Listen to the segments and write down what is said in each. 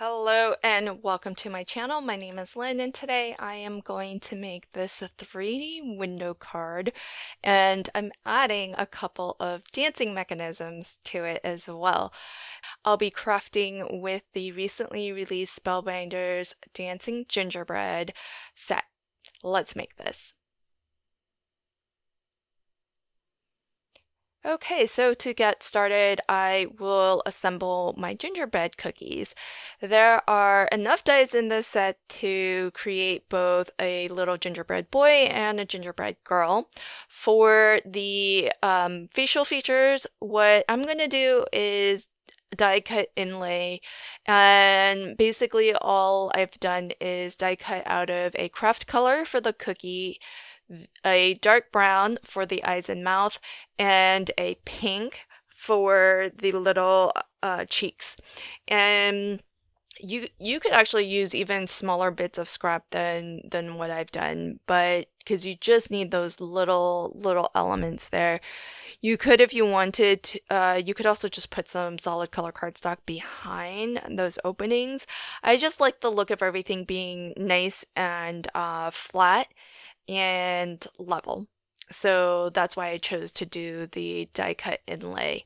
Hello and welcome to my channel. My name is Lynn and today I am going to make this 3D window card and I'm adding a couple of dancing mechanisms to it as well. I'll be crafting with the recently released Spellbinders Dancing Gingerbread set. Let's make this. Okay, so to get started, I will assemble my gingerbread cookies. There are enough dies in this set to create both a little gingerbread boy and a gingerbread girl. For the facial features, what I'm going to do is die cut inlay, and basically all I've done is die cut out of a craft color for the cookie, a dark brown for the eyes and mouth, and a pink for the little cheeks. And you could actually use even smaller bits of scrap than what I've done, but because you just need those little elements there. You could, if you wanted, you could also just put some solid color cardstock behind those openings. I just like the look of everything being nice and flat and level. So that's why I chose to do the die cut inlay.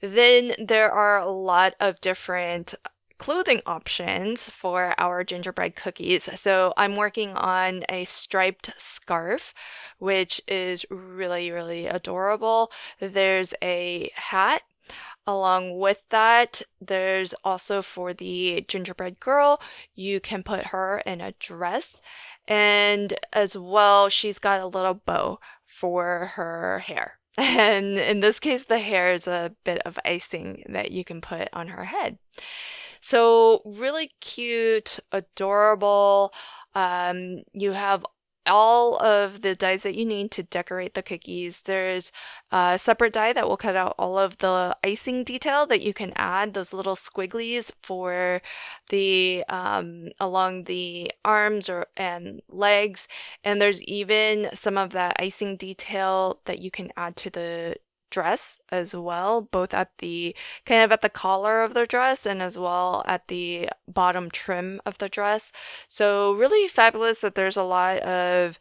Then there are a lot of different clothing options for our gingerbread cookies. So I'm working on a striped scarf, which is really adorable. There's a hat. Along with that, there's also for the gingerbread girl, you can put her in a dress. And as well, she's got a little bow for her hair. And in this case, the hair is a bit of icing that you can put on her head. So really cute, adorable. You have all of the dies that you need to decorate the cookies. There's a separate die that will cut out all of the icing detail that you can add, those little squigglies for the along the arms and legs. And there's even some of that icing detail that you can add to the dress as well, both at the kind of at the collar of the dress and as well at the bottom trim of the dress. So really fabulous that there's a lot of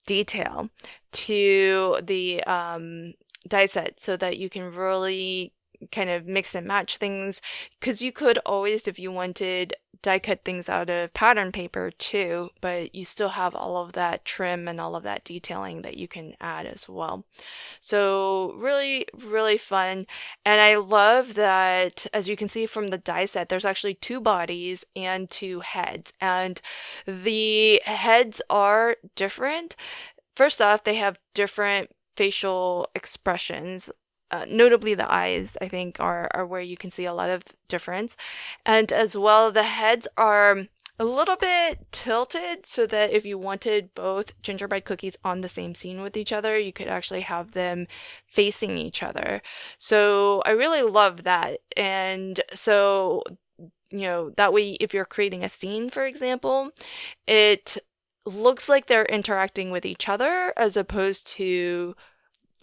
detail to the die set so that you can really kind of mix and match things, because you could always, if you wanted, die cut things out of pattern paper too, but you still have all of that trim and all of that detailing that you can add as well. So really fun. And I love that, as you can see from the die set, there's actually 2 bodies and 2 heads, and the heads are different. First off, they have different facial expressions. Notably, the eyes, I think, are where you can see a lot of difference. And as well, the heads are a little bit tilted so that if you wanted both gingerbread cookies on the same scene with each other, you could actually have them facing each other. So I really love that. And so, that way, if you're creating a scene, for example, it looks like they're interacting with each other as opposed to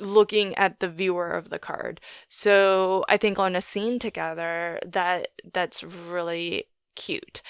looking at the viewer of the card. So I think on a scene together, that's really cute.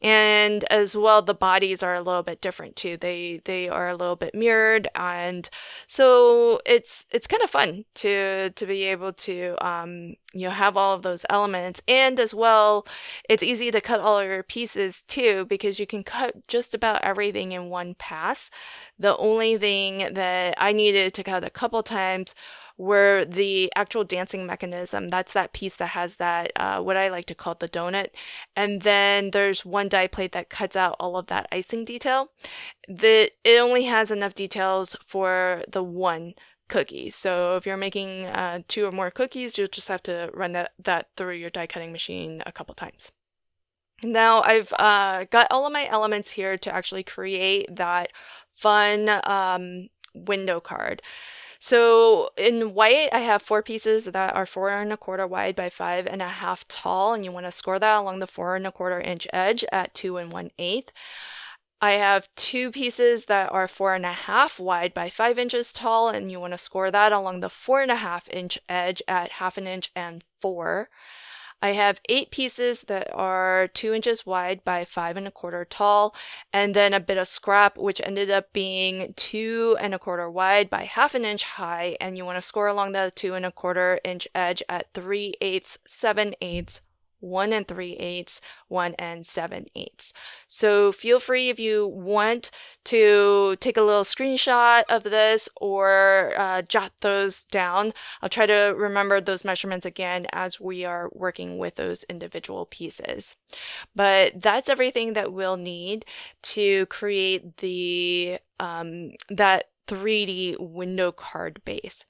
And as well, the bodies are a little bit different too. They are a little bit mirrored, and so it's kind of fun to be able to have all of those elements. And as well, it's easy to cut all of your pieces too, because you can cut just about everything in one pass. The only thing that I needed to cut a couple times were the actual dancing mechanism. That's that piece that has that, what I like to call the donut. And then there's one die plate that cuts out all of that icing detail. It only has enough details for the one cookie. So if you're making 2 or more cookies, you'll just have to run that through your die cutting machine a couple times. Now I've got all of my elements here to actually create that fun window card. So in white, I have 4 pieces that are 4 1/4 wide by 5 1/2 tall, and you want to score that along the 4 1/4 inch edge at 2 1/8. I have 2 pieces that are 4 1/2 wide by 5 inches tall, and you want to score that along the 4 1/2 inch edge at 1/2 inch and 4. I have 8 pieces that are 2 inches wide by 5 1/4 tall, and then a bit of scrap, which ended up being 2 1/4 wide by 1/2 inch high, and you want to score along the 2 1/4 inch edge at 3/8, 7/8, 1 3/8, 1 7/8. So feel free if you want to take a little screenshot of this or jot those down. I'll try to remember those measurements again as we are working with those individual pieces. But that's everything that we'll need to create the that 3D window card base.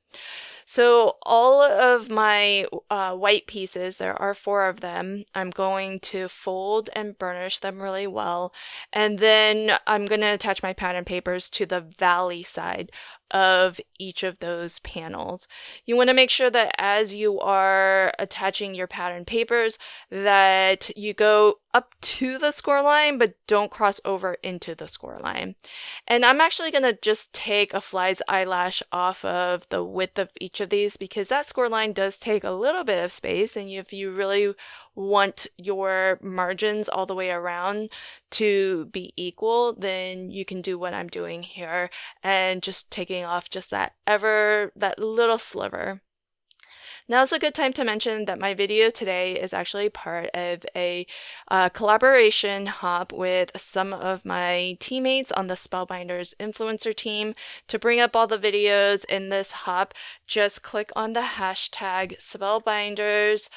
So all of my white pieces, there are 4 of them, I'm going to fold and burnish them really well. And then I'm going to attach my pattern papers to the valley side of each of those panels. You want to make sure that as you are attaching your pattern papers that you go up to the score line but don't cross over into the score line. And I'm actually going to just take a fly's eyelash off of the width of each of these because that score line does take a little bit of space, and if you really want your margins all the way around to be equal, then you can do what I'm doing here and just taking off just that little sliver. Now's a good time to mention that my video today is actually part of a collaboration hop with some of my teammates on the Spellbinders influencer team. To bring up all the videos in this hop, just click on the hashtag Spellbinders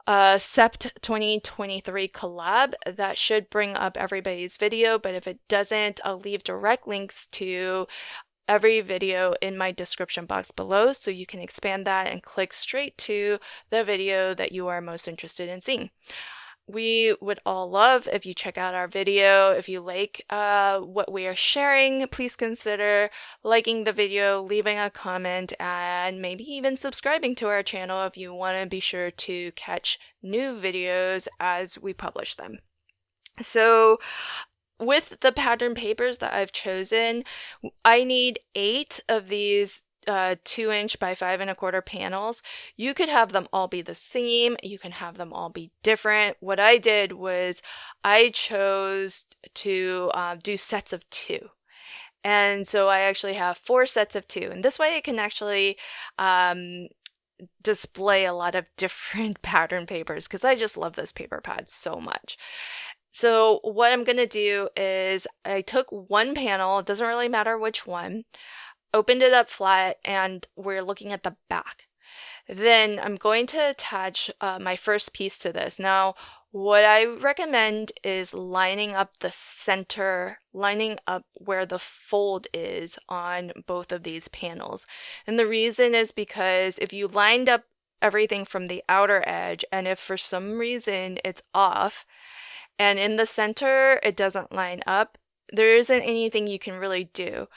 Sept 2023 collab. That should bring up everybody's video, but if it doesn't, I'll leave direct links to every video in my description box below so you can expand that and click straight to the video that you are most interested in seeing. We would all love if you check out our video. If you like what we are sharing, please consider liking the video, leaving a comment, and maybe even subscribing to our channel if you want to be sure to catch new videos as we publish them. So with the pattern papers that I've chosen, I need 8 of these 2 inch by 5 1/4 panels. You could have them all be the same. You can have them all be different. What I did was I chose to do sets of 2. And so I actually have 4 sets of 2. And this way I can actually display a lot of different pattern papers because I just love this paper pad so much. So what I'm going to do is I took one panel, it doesn't really matter which one, opened it up flat, and we're looking at the back. Then I'm going to attach my first piece to this. Now, what I recommend is lining up the center, lining up where the fold is on both of these panels. And the reason is because if you lined up everything from the outer edge, and if for some reason it's off, and in the center it doesn't line up, there isn't anything you can really do.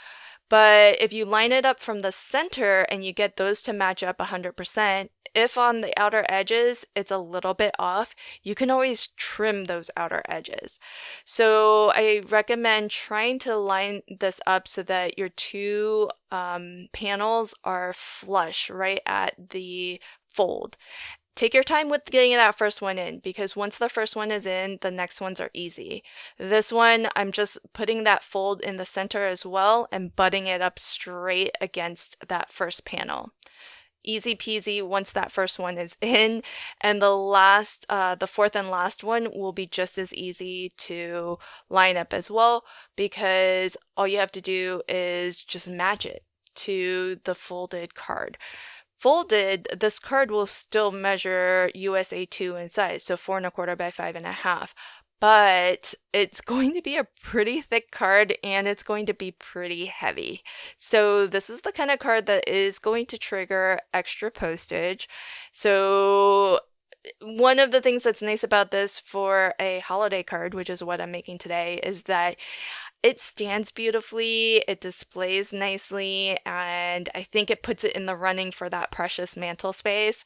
But if you line it up from the center and you get those to match up 100%, if on the outer edges it's a little bit off, you can always trim those outer edges. So I recommend trying to line this up so that your 2 panels are flush right at the fold. Take your time with getting that first one in because once the first one is in, the next ones are easy. This one, I'm just putting that fold in the center as well and butting it up straight against that first panel. Easy peasy once that first one is in, and the fourth and last one will be just as easy to line up as well because all you have to do is just match it to the folded card. Folded, this card will still measure USA 2 in size, so 4 1/4 by 5 1/2. But it's going to be a pretty thick card and it's going to be pretty heavy. So this is the kind of card that is going to trigger extra postage. So one of the things that's nice about this for a holiday card, which is what I'm making today, is that it stands beautifully, it displays nicely, and I think it puts it in the running for that precious mantle space,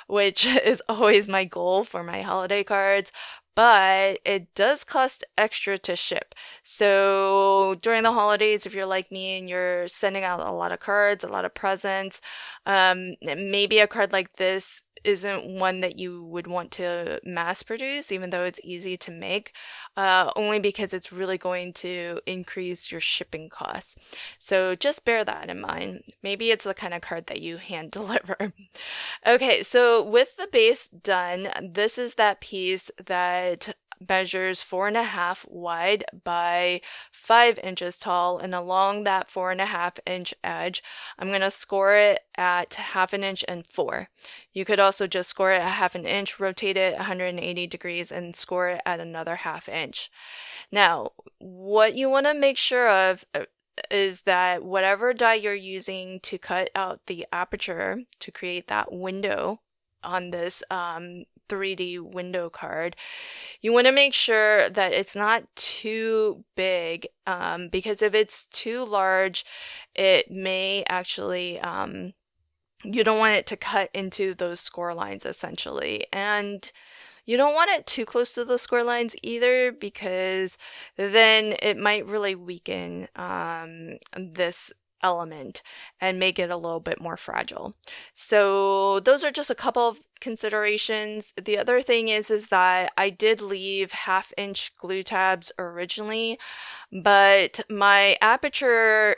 which is always my goal for my holiday cards. But it does cost extra to ship. So during the holidays, if you're like me and you're sending out a lot of cards, a lot of presents, maybe a card like this isn't one that you would want to mass produce, even though it's easy to make, only because it's really going to increase your shipping costs. So just bear that in mind. Maybe it's the kind of card that you hand deliver. Okay, so with the base done, this is that piece that measures 4.5 wide by 5 inches tall, and along that 4.5 inch edge, I'm going to score it at 1/2 inch and 4. You could also just score it at 1/2 inch, rotate it 180 degrees, and score it at another 1/2 inch. Now, what you want to make sure of is that whatever die you're using to cut out the aperture to create that window on this 3D window card, you want to make sure that it's not too big, because if it's too large, it may actually, you don't want it to cut into those score lines essentially. And you don't want it too close to the score lines either, because then it might really weaken this element and make it a little bit more fragile. So those are just a couple of considerations. The other thing is that I did leave 1/2 inch glue tabs originally, but my aperture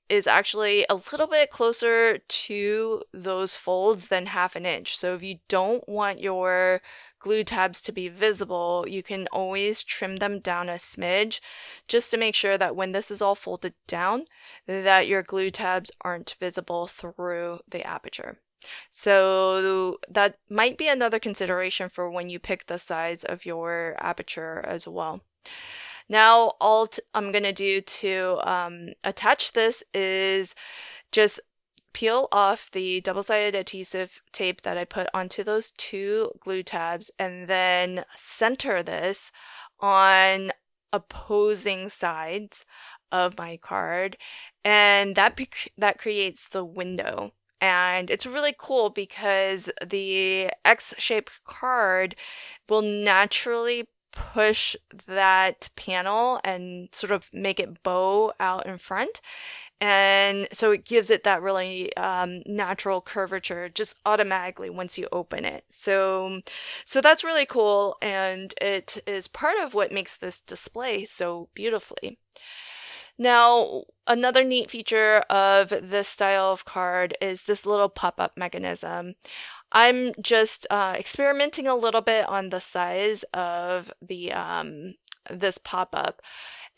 is actually a little bit closer to those folds than 1/2 inch. So if you don't want your glue tabs to be visible, you can always trim them down a smidge, just to make sure that when this is all folded down, that your glue tabs aren't visible through the aperture. So that might be another consideration for when you pick the size of your aperture as well. Now, all I'm going to do to attach this is just peel off the double-sided adhesive tape that I put onto those 2 glue tabs, and then center this on opposing sides of my card, and that creates the window. And it's really cool because the X-shaped card will naturally push that panel and sort of make it bow out in front. And so it gives it that really natural curvature just automatically once you open it. So that's really cool, and it is part of what makes this display so beautifully. Now, another neat feature of this style of card is this little pop-up mechanism. I'm just experimenting a little bit on the size of the this pop-up.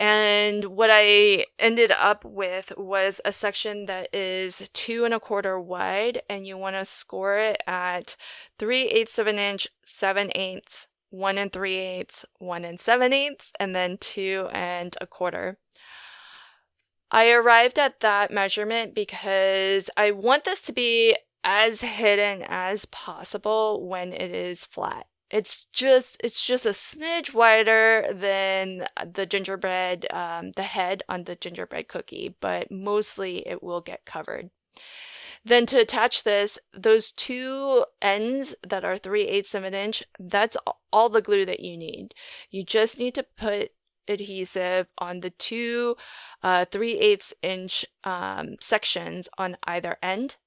And what I ended up with was a section that is 2 1/4 wide, and you want to score it at 3/8 of an inch, 7/8, 1 3/8, 1 7/8, and then 2 1/4. I arrived at that measurement because I want this to be as hidden as possible when it is flat. It's just a smidge wider than the gingerbread, the head on the gingerbread cookie, but mostly it will get covered. Then to attach this, those 2 ends that are 3/8 of an inch, that's all the glue that you need. You just need to put adhesive on the 2 3/8 inch sections on either end.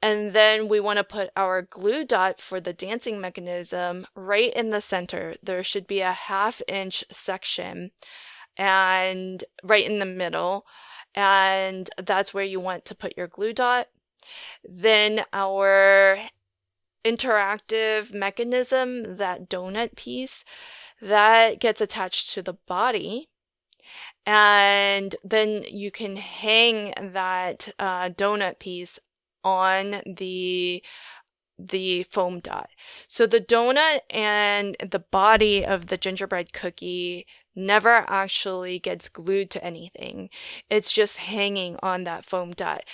And then we want to put our glue dot for the dancing mechanism right in the center. There should be a 1/2 inch section and right in the middle. And that's where you want to put your glue dot. Then our interactive mechanism, that donut piece, that gets attached to the body. And then you can hang that donut piece on the foam dot. So the donut and the body of the gingerbread cookie never actually gets glued to anything. It's just hanging on that foam dot.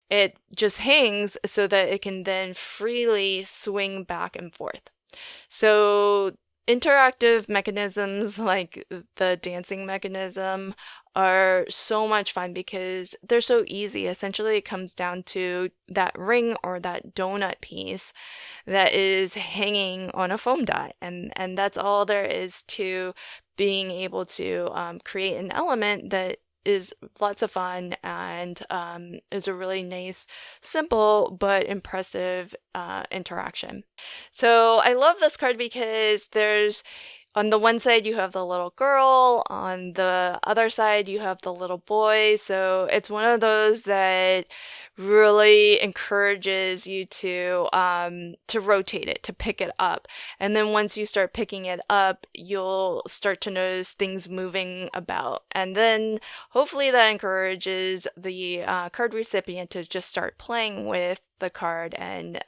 It just hangs so that it can then freely swing back and forth. So interactive mechanisms like the dancing mechanism are so much fun because they're so easy. Essentially, it comes down to that ring or that donut piece that is hanging on a foam dot. And that's all there is to being able to create an element that is lots of fun and is a really nice, simple, but impressive interaction. So I love this card because on the one side, you have the little girl. On the other side, you have the little boy. So it's one of those that really encourages you to rotate it, to pick it up. And then once you start picking it up, you'll start to notice things moving about. And then hopefully that encourages the card recipient to just start playing with the card and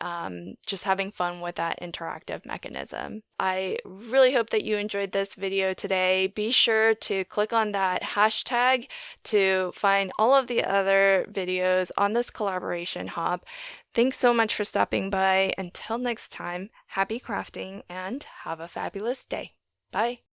just having fun with that interactive mechanism. I really hope that you enjoyed this video today. Be sure to click on that hashtag to find all of the other videos on this collaboration hub. Thanks so much for stopping by. Until next time, happy crafting and have a fabulous day. Bye.